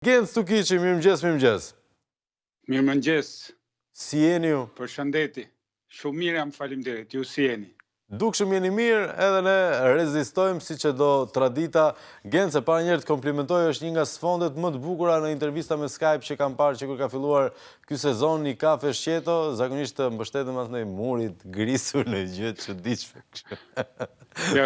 Genc Tukiqi, mirëmëngjes, mirëmëngjes. Mirëmëngjes, Si jeni ju? përshëndeti. Shumë mirë jam, faleminderit. Ju si jeni? Dukshëm jeni mirë, edhe ne rezistojmë si që do tradita. Genc, e para njerë të komplimentoj, është një nga sfondet më të bukura në intervista me Skype që kam parë që kur ka filluar ky sezon një kafe shqeto, zakonisht të mbështetëm atë në murit, grisur në gjë çuditshme.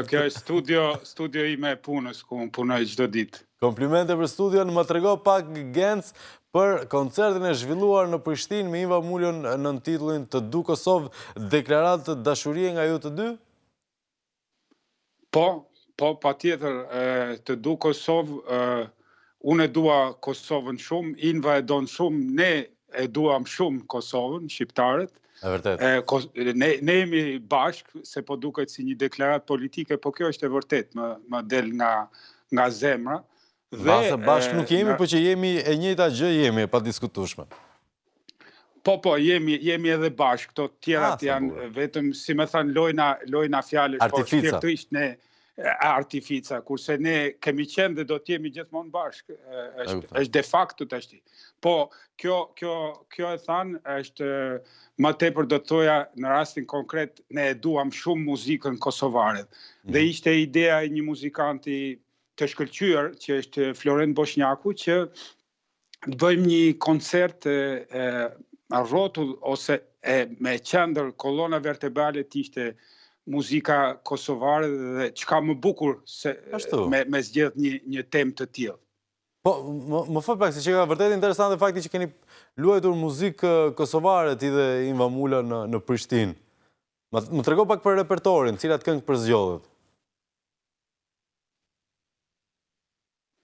Kjo është studio ime e punës, ku unë punoj çdo ditë. Komplimente për studion, më trego pak Genc për koncertin e zhvilluar në Prishtinë me Iva Mullon në titullin Të du Kosovë, deklaratë të dashurie nga ju të dy? Po, patjetër, Të du Kosovë, unë e dua Kosovën shumë, Inva e don shumë, ne e duam shumë Kosovën, shqiptarët. E vërtet. Ne jemi bashkë, se po duket si një deklaratë politike, po kjo është e vërtet, më del nga zemra. Base bashkë nuk jemi, po që jemi e njëjta gjë jemi, pa diskutueshme. Po, jemi edhe bashkë, këto tjerat janë vetëm, si me thënë, lojna fjallësh, po shpirtërisht ne artifica, kurse ne kemi qenë dhe do t'jemi gjithmonë bashkë, është de facto të ashti. Po, kjo e thanë, është më tepër do të thoja në rastin konkret, ne e duam shumë muzikën kosovare. Dhe ishte ideja e një muzikanti të shkëlqyer, që është Florent Boshnjaku, që të bëjmë një koncert rrotull ose me qendër kolona vertebrale të ishte muzika kosovare dhe çka më bukur se me zgjedh një temë të tillë. Po, më fal pak, se që ka vërtet interesante fakti që keni luajtur muzikë kosovare ti dhe Inva Mula në Prishtinë. Më trego pak për repertorin, cilat këngë përzgjodhet?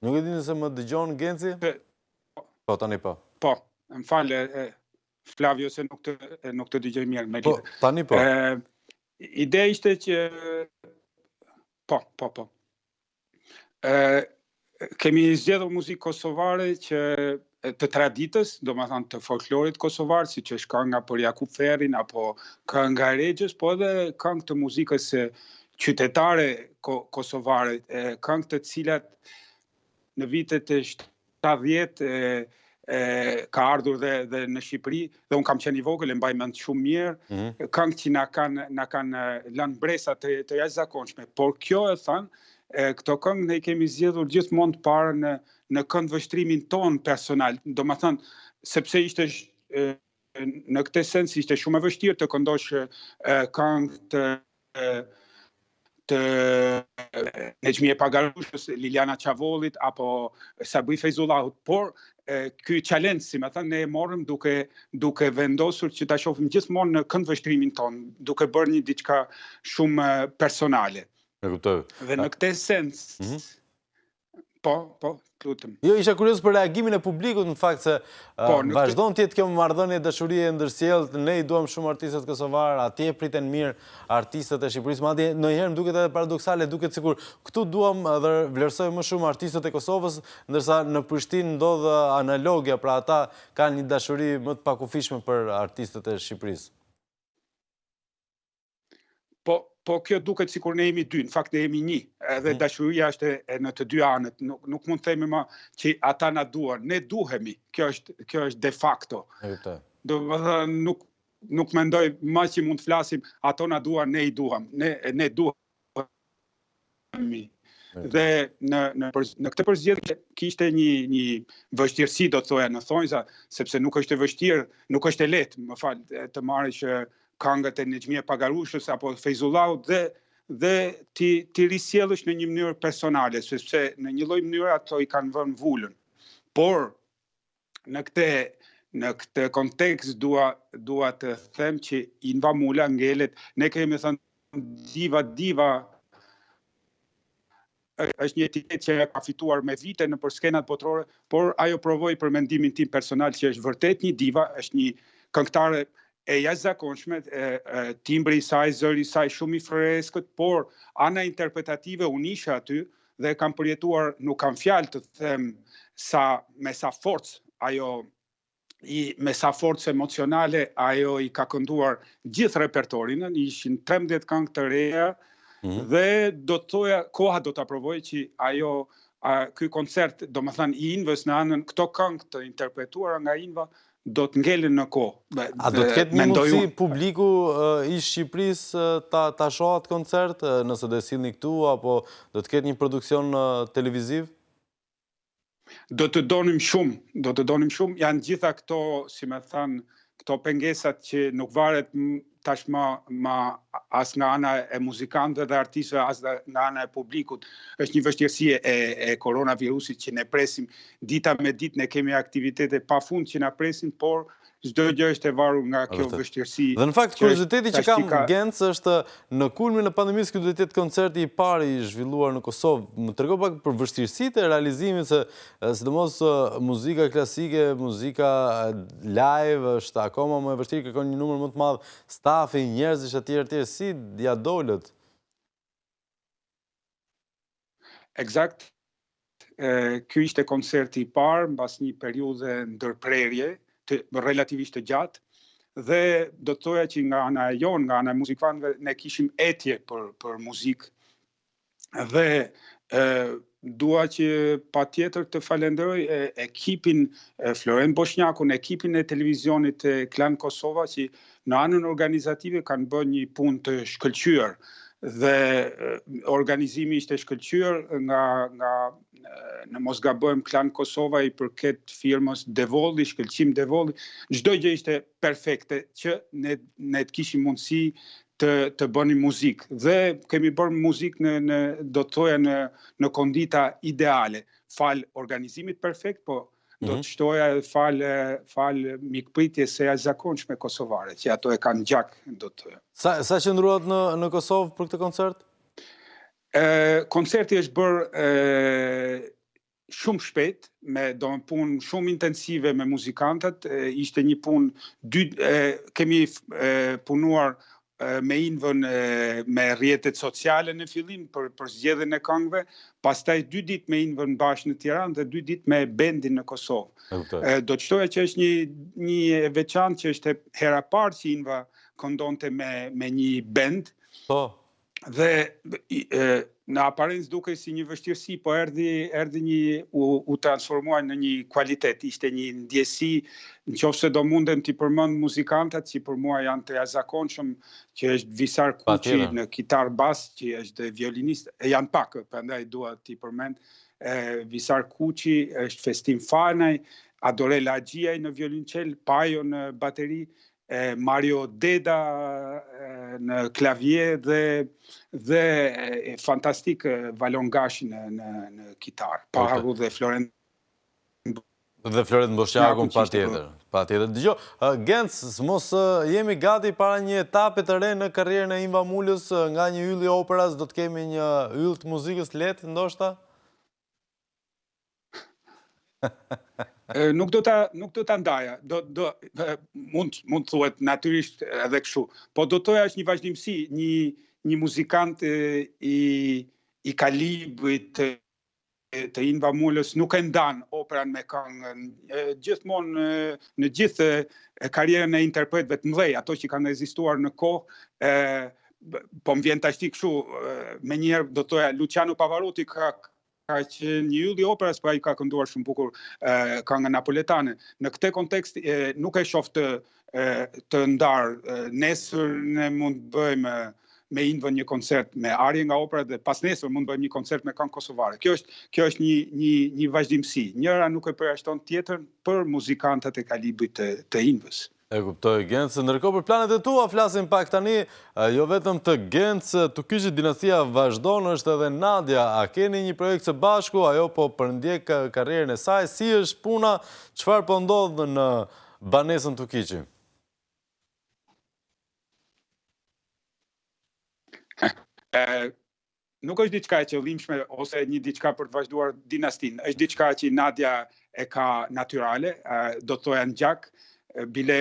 Nuk e dini se më dëgjon Genci? Po, tani po. Po, më falë, Flavio, se nuk të dëgjoj mirë me lidhje. Po, tani po. Ide ishte që... Po. Kemi zgjedhur muzikë kosovare që të traditës, do më thënë të folklorit kosovar, si që është kënga për Jakub Ferrin, apo kënga e Regjës, po edhe këngë të muzikës qytetare kosovare, këngë të cilat në vitet e 70 ka ardhur dhe në Shqipëri, dhe unë kam qenë i vogël, e mbaj mend shumë mirë, këngë që na kanë lënë bresa të jashtëzakonshme. Por kjo e thënë, këto këngë ne kemi zgjedhur gjithmonë të parë në këndvështrimin ton personal. Do më thënë, sepse ishte në këtë sens ishte shumë e vështirë të këndosh këngë të Nexhmie Pagarushës, Liliana Çavollit apo Sabri Feyzullahut, por ky challenge, si më thënë, ne e morëm duke vendosur që ta shohim gjithmonë në këndvështrimin ton, duke bërë një diçka shumë personale. E kuptoj. Dhe në këtë sens, po, lutem. Jo, isha kurioz për reagimin e publikut, në fakt se vazhdon të jetë kjo marrëdhënie dashurie ndërsjellë, ne i duam shumë artistët kosovar, atje priten mirë artistët e Shqipërisë, madje ndonjëherë duket edhe paradoksale, duket sikur këtu duam dhe vlerësojmë më shumë artistët e Kosovës, ndërsa në Prishtinë ndodh analogja, pra ata kanë një dashuri më të pakufishme për artistët e Shqipërisë. Po kjo duket sikur ne jemi dy, në fakt ne jemi një, edhe dashuria është në të dy anët, nuk mund të themi më që ata na duan, ne duhemi, kjo është de facto. Do të thënë nuk mendoj më që mund të flasim, ato na duan, ne i duam, ne duhemi. Dhe në këtë përzgjedhje kishte një vështirësi, do të thoja, në thonjza, sepse nuk është e vështirë, nuk është e lehtë, më fal, të marrësh këngët e Nexhmie Pagarushës apo Feyzullahu dhe ti risjellësh në një mënyrë personale, sepse në një lloj mënyre ato i kanë vënë vulën. Por në këtë kontekst dua të them që Inva Mula ngelet, ne kemi thënë diva është një etiket që ka fituar me vite në për skenat botërore, por ajo provoi për mendimin tim personal që është vërtet një diva, është një këngëtare e jashtëzakonshme, timbri i saj, zëri i saj shumë i freskët, por ana interpretative unë isha aty dhe kam përjetuar, nuk kam fjalë të them me sa forcë ajo me sa forcë emocionale ajo i ka kënduar gjithë repertorin, ishin 13 këngë të reja, dhe do të thoja, koha do të aprovoj që ajo ky koncert, do më thënë, i Invës në anën këto këngë të interpretuara nga Inva, do të ngelen në kohë. A do të ketë një mundësi publiku i Shqipërisë ta shohat koncert, nëse do e sillni këtu, apo do të ketë një produksion televiziv? Do të donim shumë, janë gjitha këto, si me thënë, këto pengesat që nuk varet tashmë as nga ana e muzikantëve dhe artistëve, as nga ana e publikut. Është një vështirësi e koronavirusit që ne presim dita me ditë, ne kemi aktivitete pafund që na presin, por çdo gjë është e varur nga kjo vështirësi. Dhe në fakt, kurioziteti që kam Genc është në kulmin e pandemisë ky do të jetë koncerti i parë i zhvilluar në Kosovë. Më trego pak për vështirësitë e realizimit, se sidomos muzika klasike, muzika live është akoma më e vështirë, kërkon një numër më të madh stafi, njerëzish etj. Si ja dolët? Eksakt. Ky ishte koncerti i parë mbas një periudhe ndërprerje relativisht të gjatë, dhe do të thoja që nga ana e jonë, nga ana e muzikanëve, ne kishim etje për muzikë, dhe dua që patjetër të falenderoj ekipin Floren Boshnjakun, ekipin e televizionit të Klan Kosova, që në anën organizative kanë bërë një punë të shkëlqyer, dhe organizimi ishte shkëlqyer nga në mos gabojmë Klan Kosova i përket firmës Devolli, shkëlqim Devolli, çdo gjë ishte perfekte që ne të kishim mundësi të bënim muzikë. Dhe kemi bërë muzikë do të thoja në kondita ideale, fal organizimit perfekt, po do të shtoja fal mikpritjes së jashtëzakonshme kosovare, që ato e kanë gjak, do të thoja. Sa qëndruat në Kosovë për këtë koncert? Koncerti është bërë shumë shpejt, me do më punë shumë intensive me muzikantët, ishte një punë, kemi punuar me Invën me rrjetet sociale në fillim për zgjedhjen e këngëve, pastaj 2 ditë me Invën bashkë në Tiranë dhe 2 ditë me bendin në Kosovë. Do të shtoja që është një e veçantë, që është hera parë që Inva këndonte me një bend. Po. Dhe në aparencë dukej si një vështirësi, po u transformua në një kvalitet, ishte një ndjesi, nëse do mundem t'i përmend muzikantat që për mua janë të jashtëzakonshëm, që është Visar Kuçi në kitar bas, që është violinist, janë pak, prandaj dua t'i përmend. Visar Kuçi, është Festim Fanaj, Adorela Agjiaj në violonçel, Pajo në bateri, Mario Deda në klavje, dhe fantastik Valon Gashi në kitar. Paharu dhe Floren Boshnjakun patjetër. Dgjoj, Genc, mos jemi gati para një etape të re në karrierën e Inva Mulës, nga një yll i operas do të kemi një yll të muzikës lehtë ndoshta? Nuk do ta ndaja, mund thuhet natyrisht edhe kështu, po do të thoja është një vazhdimsi, një muzikant i kalibrit të Inva Mulës nuk e ndan operan me këngën, gjithmonë në gjithë karrierën e interpretëve të mëdhenj, ato që kanë ekzistuar në kohë, po më vjen tash kështu, menjëherë do të thoja Luciano Pavarotti ka që një yll i operas, pra i ka kënduar shumë bukur këngën napoletane. Në këtë kontekst nuk e shoh të ndarë. Nesër ne mund të bëjmë me Invën një koncert me arje nga opera, dhe pas nesër mund të bëjmë një koncert me këngë kosovare. Kjo është një vazhdimsi. Njëra nuk e përjashton tjetrën për muzikantët e kalibrit të Invës. E kuptoj, Genc. Ndërkohë për planet e tua flasim pak tani, jo vetëm të Genc, Tukizhi dinastia vazhdon, është edhe Nadia. A keni një projekt së bashku, ajo po përndjek karrierën e saj, si është puna, çfarë po ndodh në banesën Tukizhi? Nuk është diçka e qëllimshme ose një diçka për të vazhduar dinastin, është diçka që Nadia e ka natyrale, do të thoja në gjak, bile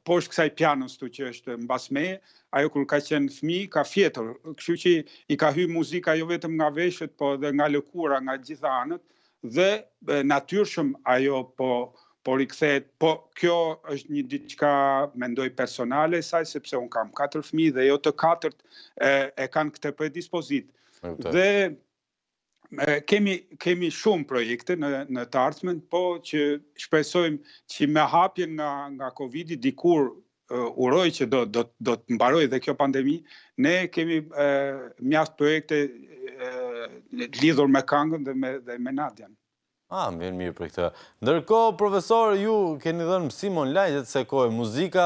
poshtë kësaj pianos që është mbas meje, ajo kur ka qenë fëmijë ka fjetur, kështu që i ka hyrë muzika jo vetëm nga veshët, po edhe nga lëkura, nga gjitha anët, dhe natyrshëm ajo po rikthehet. Po kjo është një diçka, mendoj, personale saj, sepse un kam 4 fëmijë dhe jo të 4 e kanë këtë predispozit. Dhe Kemi shumë projekte në të ardhmen, po që shpresojmë që me hapjen nga Covidi dikur uroj që do të mbaroj dhe kjo pandemi, ne kemi mjaft projekte lidhur me këngën dhe me Nadian. Më vjen mirë për këtë. Ndërkohë, profesor, ju keni dhënë mësim online, se kohë muzika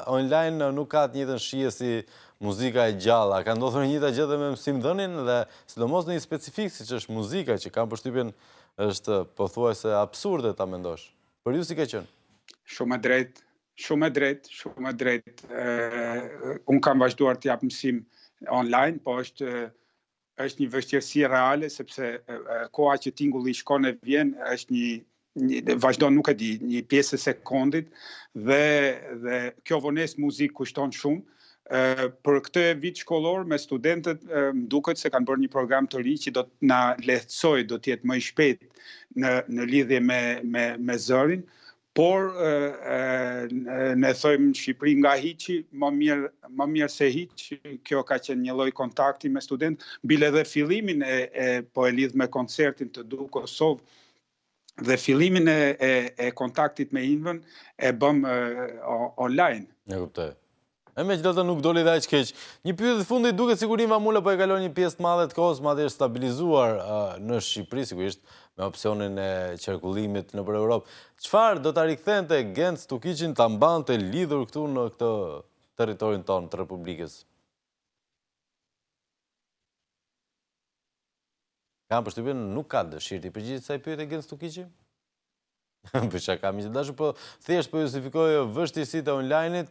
online nuk ka të njëjtën shije si muzika e gjalla. Ka ndodhur një njëjta gjë dhe me mësim dhënien dhe sidomos në një specifik siç është muzika, që kam përshtypjen është pothuajse absurde ta mendosh. Për ju si ka qenë? Shumë e drejtë, shumë e drejtë, shumë e drejtë. Unë kam vazhduar të jap mësim online, po është një vështirësi reale, sepse koha që tingulli shkon e vjen është vazhdon nuk e di, një pjesë e sekondit dhe kjo vonesë muzikë kushton shumë. Për këtë vit shkollor me studentët më duket se kanë bërë një program të ri që do të na lehtësoj, do të jetë më i shpejt në lidhje me zërin, por ne thojmë në Shqipëri nga hiqi, më mirë se hiq, kjo ka qenë një lloj kontakti me student, bile dhe fillimin po e lidh me koncertin të Du Kosovë, dhe fillimin e kontaktit me Invën e bëm online. E kuptoj. E me që nuk doli dhe aq keq. Një pyetje të fundit, duket sikur Inva Mula po e kalon një pjesë të madhe të kohës, madje është stabilizuar në Shqipëri, sigurisht me opsionin e qarkullimit nëpër Europë. Çfarë do ta rikthente Genc Tukiqin ta mbante lidhur këtu në këtë territorin tonë të Republikës? Kam përshtypjen nuk ka dëshirë të përgjigjet kësaj pyetje Genc Tukiqi? Për çka kam që dashur, po thjesht po justifikoj vështirësitë e online-it.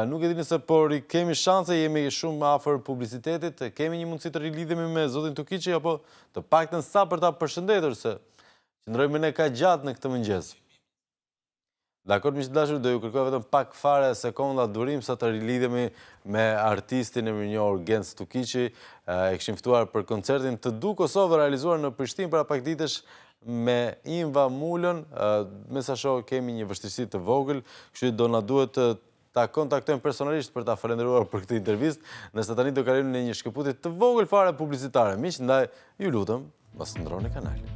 Nuk e di nëse por kemi shanse, jemi shumë afër publicitetit, kemi një mundësi të rilidhemi me zotin Tukiqi, apo të paktën sa për ta përshëndetur, se qëndrojmë ne ka gjatë në këtë mëngjes. Dakor, miq dashur, do ju kërkoj vetëm pak fare sekonda durim sa të rilidhemi me artistin e mirënjohur Genc Tukiqi. E kishim ftuar për koncertin të Du Kosovë realizuar në Prishtinë para pak ditësh me Inva Mulën. Me sa shoh kemi një vështirësi të vogël, kështu do na duhet ta kontaktojmë personalisht për ta falendëruar për këtë intervistë, nëse tani do kalojmë në një shkëputje të vogël fare publicitare. Miq, ndaj ju lutem, mos ndroni kanalin.